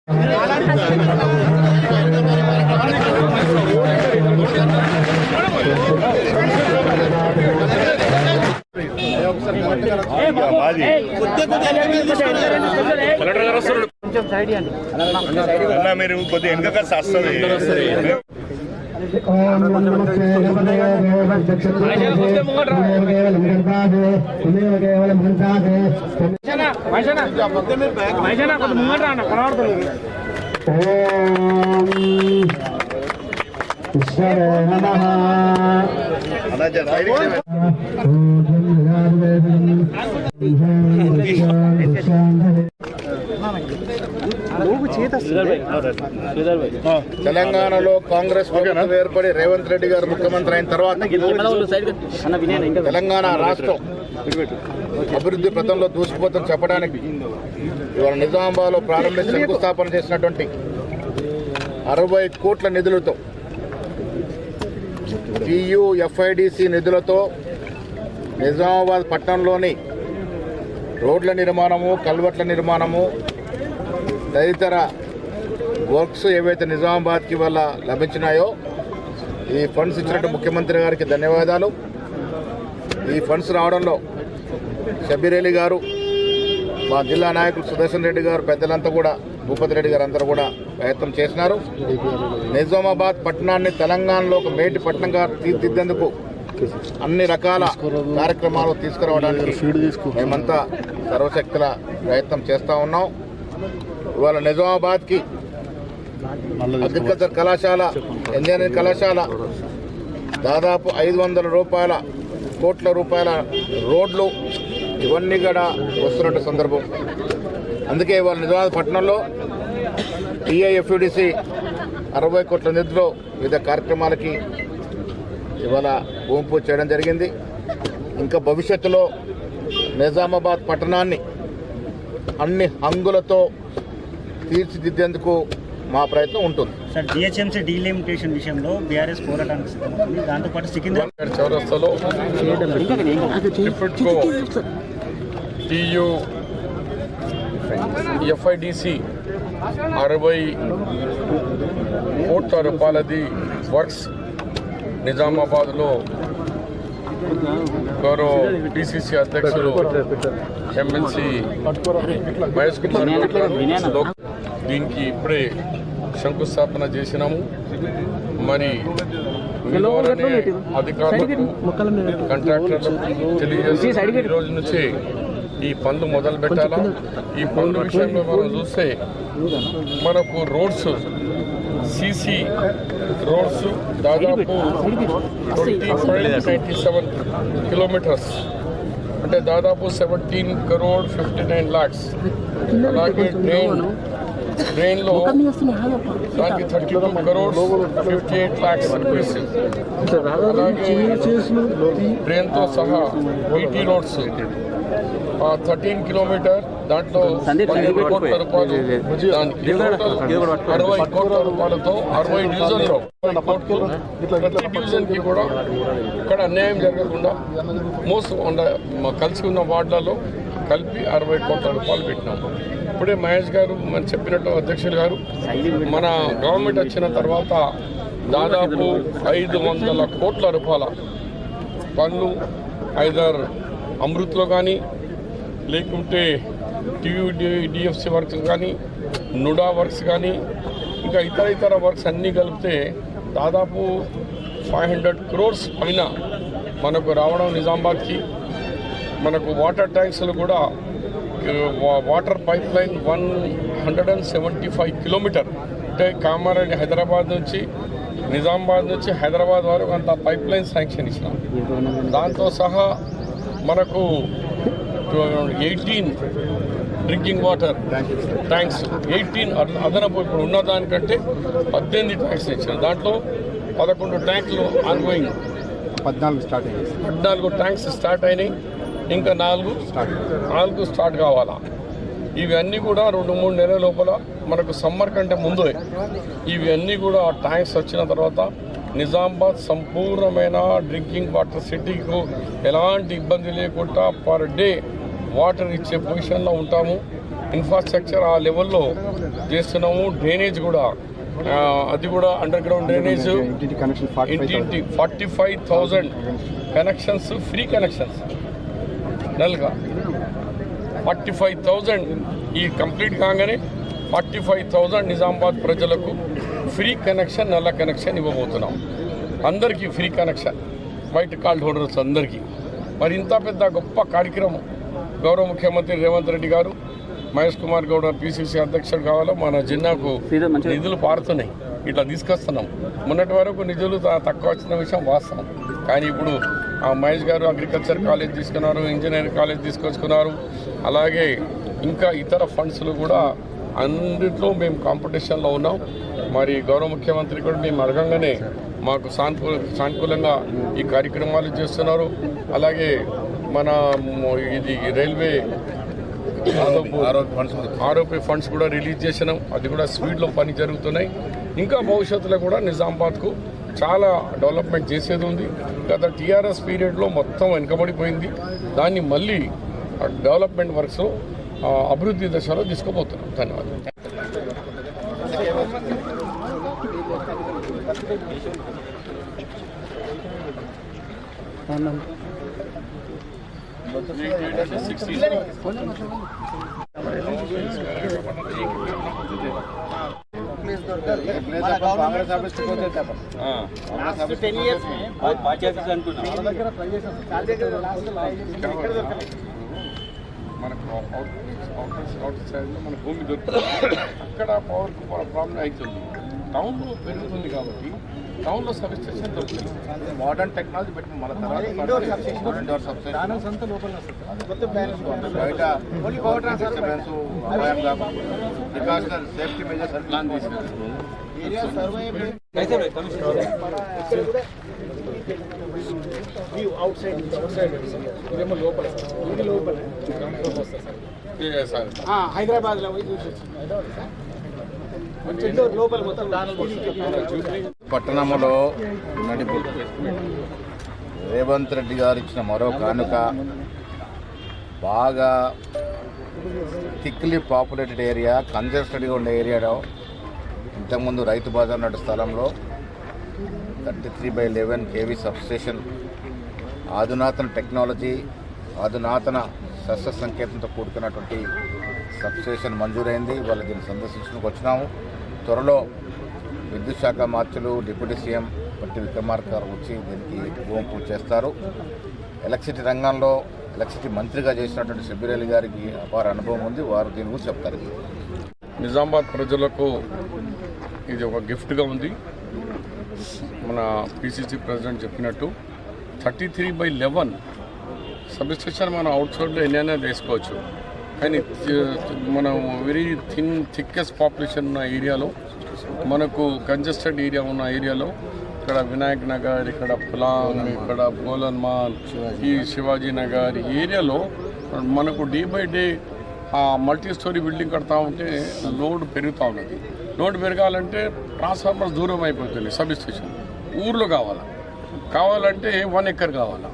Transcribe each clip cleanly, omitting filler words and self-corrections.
మీరు కొద్దిగా వెనుక వస్తుంది. తెలంగాణలో కాంగ్రెస్ ప్రభుత్వం ఏర్పడి రేవంత్ రెడ్డి గారు ముఖ్యమంత్రి అయిన తర్వాత తెలంగాణ రాష్ట్రం అభివృద్ధి పథంలో దూసుకుపోతుందని చెప్పడానికి ఇవాళ నిజామాబాద్లో ప్రారంభించి శంకుస్థాపన చేసినటువంటి 60 కోట్ల నిధులతో TUFIDC నిధులతో నిజామాబాద్ పట్టణంలోని రోడ్ల నిర్మాణము, కల్వర్ట్ల నిర్మాణము, తదితర వర్క్స్ ఏవైతే నిజామాబాద్కి వల్ల లభించినాయో ఈ ఫండ్స్ ఇచ్చినట్టు ముఖ్యమంత్రి గారికి ధన్యవాదాలు. ఈ ఫండ్స్ రావడంలో షబీర్ అలీ గారు, మా జిల్లా నాయకులు సుదర్శన్ రెడ్డి గారు, పెద్దలంతా కూడా, భూపతి రెడ్డి గారు అందరూ కూడా ప్రయత్నం చేసినారు. నిజామాబాద్ పట్టణాన్ని తెలంగాణలో ఒక మేటి పట్టణంగా తీర్చిదిద్దేందుకు అన్ని రకాల కార్యక్రమాలు తీసుకురావడానికి మేమంతా సర్వశక్తుల ప్రయత్నం చేస్తూ ఉన్నాం. ఇవాళ నిజామాబాద్కి అగ్రికల్చర్ కళాశాల, ఇంజనీరింగ్ కళాశాల, దాదాపు 500 కోట్ల రూపాయల రోడ్లు ఇవన్నీ కూడా వస్తున్నట్టు సందర్భం. అందుకే ఇవాళ నిజామాబాద్ పట్టణంలో TIFUDC 60 కోట్ల నిధులు వివిధ కార్యక్రమాలకి ఇవాళ భూమి పూజ చేయడం జరిగింది. ఇంకా భవిష్యత్తులో నిజామాబాద్ పట్టణాన్ని అన్ని హంగులతో తీర్చిదిద్దేందుకు మా ప్రయత్నం ఉంటుంది. సార్, GHMC డీలిమిటేషన్ విషయంలో BRS పోరాటానికి సిద్ధమవుతుంది. దాంతోపాటు సికింద్రాబాద్ చౌరస్తాలో TUFIDC 60 కోట్ల రూపాయలది వర్క్స్ నిజామాబాద్లో గౌరవ DCC అధ్యక్షులు MLC మహేష్ కుమార్ దీనికి ఇప్పుడే శంకుస్థాపన చేసినాము. మరి అధికారులకు, కాంట్రాక్టర్లకు తెలియజేసి ఈ రోజు నుంచి ఈ పనులు మొదలు పెట్టాలా. ఈ పనుల విషయంలో మనం చూస్తే మనకు రోడ్స్, CC రోడ్స్ దాదాపు 20.97 కిలోమీటర్స్, అంటే దాదాపు 17,59,00,000. అలాగే ట్రైన్లో దానికి 32 crores 58 lakhs రూపీస్. అలాగే ట్రైన్తో సహా BT రోడ్స్ 13 కిలోమీటర్, దాంట్లో 15 కోట్ల రూపాయలు, దానికి 60 కోట్ల రూపాయలతో 60 డివిజన్లో ప్రతి డివిజన్కి కూడా ఇక్కడ అన్యాయం జరగకుండా కలిసి ఉన్న వార్డులలో కలిపి 60 కోట్ల రూపాయలు పెట్టినాము. ఇప్పుడే మహేష్ గారు మన చెప్పినట్టు, అధ్యక్షులు గారు, మన గవర్నమెంట్ వచ్చిన తర్వాత దాదాపు 500 కోట్ల రూపాయల పనులు ఐదర్ అమృత్లో కానీ, లేకుంటే TUDFC వర్క్స్ కానీ, నుడా వర్క్స్ కానీ, ఇంకా ఇతర వర్క్స్ అన్నీ కలిపితే దాదాపు 500 crores పైన మనకు రావడం. నిజామాబాద్కి మనకు వాటర్ ట్యాంక్స్లు కూడా, వాటర్ పైప్ లైన్ 175 కిలోమీటర్, అంటే కామారెడ్డి హైదరాబాద్ నుంచి, నిజామాబాద్ నుంచి హైదరాబాద్ వరకు అంత పైప్ లైన్ శాంక్షన్ ఇచ్చినాం. దాంతో సహా మనకు 18 డ్రింకింగ్ వాటర్ ట్యాంక్స్, 18 అదనపు ఇప్పుడు ఉన్నదానికంటే 18 ట్యాంక్స్ ఇచ్చినాం. దాంట్లో 11 ట్యాంకులు ఆన్గోయింగ్, 14 ట్యాంక్స్ స్టార్ట్ అయినాయి, ఇంకా 4 స్టార్ట్ కావాలా. ఇవన్నీ కూడా 2-3 నెలల లోపల, మనకు సమ్మర్ కంటే ముందే ఇవన్నీ కూడా ట్యాంక్స్ వచ్చిన తర్వాత నిజామాబాద్ సంపూర్ణమైన డ్రింకింగ్ వాటర్ సిటీకు ఎలాంటి ఇబ్బంది లేకుండా పర్ డే వాటర్ ఇచ్చే పొజిషన్లో ఉంటాము. ఇన్ఫ్రాస్ట్రక్చర్ ఆ లెవెల్లో చేస్తున్నాము. డ్రైనేజ్ కూడా అది కూడా అండర్ గ్రౌండ్ డ్రైనేజ్ ఇంటింటి 45,000 కనెక్షన్స్, ఫ్రీ కనెక్షన్స్ నెలగా 45,000. ఈ కంప్లీట్ కాగానే 45,000 నిజామాబాద్ ప్రజలకు ఫ్రీ కనెక్షన్, నల్ల కనెక్షన్ ఇవ్వబోతున్నాం. అందరికీ free connection, white card holders అందరికీ. మరి ఇంత పెద్ద గొప్ప కార్యక్రమం గౌరవ ముఖ్యమంత్రి రేవంత్ రెడ్డి గారు, మహేష్ కుమార్ గౌడ్ పిసిసి అధ్యక్షుడు కావాలో మన జిల్లాకు నిధులు పారుతున్నాయి, ఇట్లా తీసుకొస్తున్నాం. మొన్నటి వరకు నిధులు తక్కువ వచ్చిన విషయం వాస్తవం. కానీ ఇప్పుడు మహేష్ గారు అగ్రికల్చర్ కాలేజ్ తీసుకున్నారు, ఇంజనీరింగ్ కాలేజ్ తీసుకొచ్చుకున్నారు. అలాగే ఇంకా ఇతర ఫండ్స్లు కూడా అన్నింటిలో మేము కాంపిటీషన్లో ఉన్నాం. మరి గౌరవ ముఖ్యమంత్రి కూడా మేము అడగంగానే మాకు సానుకూలంగా ఈ కార్యక్రమాలు చేస్తున్నారు. అలాగే మన ఇది రైల్వే ఆరోపీ ఫండ్స్ కూడా రిలీజ్ చేసినాం. అది కూడా స్పీడ్లో పని జరుగుతున్నాయి. ఇంకా భవిష్యత్తులో కూడా నిజామాబాద్కు చాలా డెవలప్మెంట్ చేసేది ఉంది. గత టీఆర్ఎస్ పీరియడ్లో మొత్తం వెనుకబడిపోయింది. దాన్ని మళ్ళీ డెవలప్మెంట్ వర్క్స్లో అభివృద్ధి దశలో తీసుకుపోతున్నాం. ధన్యవాదాలు. కాంగ్రెస్ ఆఫీస్ మనకు అవుట్ సైడ్లో మన భూమి దొరుకుతుంది. అక్కడ పవర్కు ప్రాబ్లం అవుతుంది. టౌన్లో పెరుగుతుంది కాబట్టి టౌన్లో సబ్ స్టేషన్ దొరుకుతుంది. మోడర్న్ టెక్నాలజీ పెట్టి మన తర్వాత indoor substation precautional safety measures plan తీసుకెళ్ళి హైదరాబాద్ లో పట్టణంలో నడిపు రేవంత్ రెడ్డి గారు ఇచ్చిన మరో కానుక బాగా థిక్లీ పాపులేటెడ్ ఏరియా, కంజెస్టెడ్గా ఉండే ఏరియాలో ఇంతకుముందు రైతు బజార్ నడు స్థలంలో 33/11 kV సబ్స్టేషన్, ఆధునాతన టెక్నాలజీ, ఆధునాతన శస్త్ర సంకేతంతో కూడుకున్నటువంటి సబ్స్టేషన్ మంజూరైంది. వాళ్ళు దీన్ని సందర్శించడానికి వచ్చినాము. త్వరలో విద్యుత్ శాఖ మార్చులు డిప్యూటీ సీఎం బట్టి విక్రమార్క గారు వచ్చి దీనికి భూమి పూజ చేస్తారు. ఎలక్ట్రిసిటీ రంగంలో ఎలక్ట్రిసిటీ మంత్రిగా చేసినటువంటి షబ్బీర్ గారికి అపార అనుభవం ఉంది. వారు దీని గురించి చెప్తారు. నిజామాబాద్ ప్రజలకు ఇది ఒక గిఫ్ట్గా ఉంది. మన పిసిసి ప్రెసిడెంట్ చెప్పినట్టు 33/11 సబ్ స్టేషన్ మనం అవుట్ సైడ్లో ఎన్నైనా వేసుకోవచ్చు. కానీ మనం వెరీ థిక్కెస్ట్ పాపులేషన్ ఉన్న ఏరియాలో, మనకు కంజెస్టెడ్ ఏరియా ఉన్న ఏరియాలో, ఇక్కడ వినాయక్ నగర్, ఇక్కడ పులాంగ్, ఇక్కడ బోలన్మాల్, ఈ శివాజీ నగర్ ఏరియాలో మనకు day by day multi story building కడతా ఉంటే లోడ్ పెరుగుతూ ఉన్నది. లోడ్ పెరగాలంటే ట్రాన్స్ఫార్మర్స్ దూరం అయిపోతుంది. సబ్ స్టేషన్ ఊర్లో కావాలంటే 1 acre కావాలా.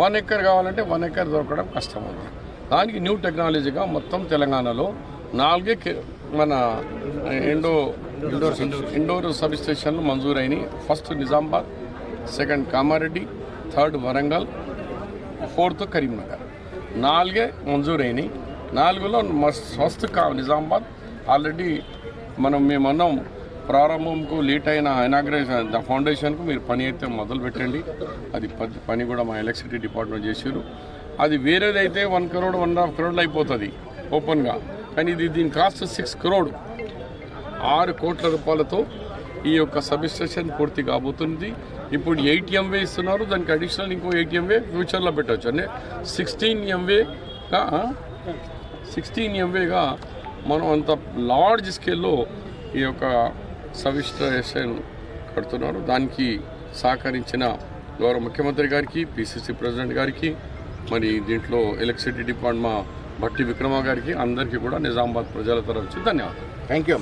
1 acre కావాలంటే 1 acre దొరకడం కష్టం ఉంది. దానికి న్యూ టెక్నాలజీగా మొత్తం తెలంగాణలో 4 మన ఇండోర్ సబ్ స్టేషన్లు మంజూరైనవి. First Nizamabad, second Kamareddy, third Warangal, fourth Karimnagar. 4 మంజూరైనవి. 4లో ఫస్ట్ నిజామాబాద్. ఆల్రెడీ మేమన్నాం ప్రారంభంకు లేట్ అయిన ఇనాగ్రేషన్ ఫౌండేషన్కు మీరు పని అయితే మొదలు పెట్టండి. అది పని కూడా మా ఎలక్ట్రిసిటీ డిపార్ట్మెంట్ చేసారు. అది వేరేదైతే 1 crore 1.5 crore అయిపోతుంది ఓపెన్గా. కానీ దీని కాస్ట్ 6 crore, 6 కోట్ల రూపాయలతో ఈ యొక్క సబ్ స్టేషన్ పూర్తి కాబోతుంది. ఇప్పుడు 8 MVA ఇస్తున్నారు. దానికి అడిషనల్ ఇంకో 8 MVA ఫ్యూచర్లో పెట్టవచ్చు. అంటే 16 MVAగా మనం అంత లార్జ్ స్కేల్లో ఈ యొక్క సబ్ స్టేషన్ కడుతున్నారు. దానికి సహకరించిన గౌరవ ముఖ్యమంత్రి గారికి, పిసిసి ప్రెసిడెంట్ గారికి, మరి దీంట్లో ఎలక్ట్రిసిటీ డిపార్ట్మెంట్ బట్టి విక్రమ గారికి, అందరికీ కూడా నిజామాబాద్ ప్రజల తరఫు నుంచి ధన్యవాదాలు. Thank you.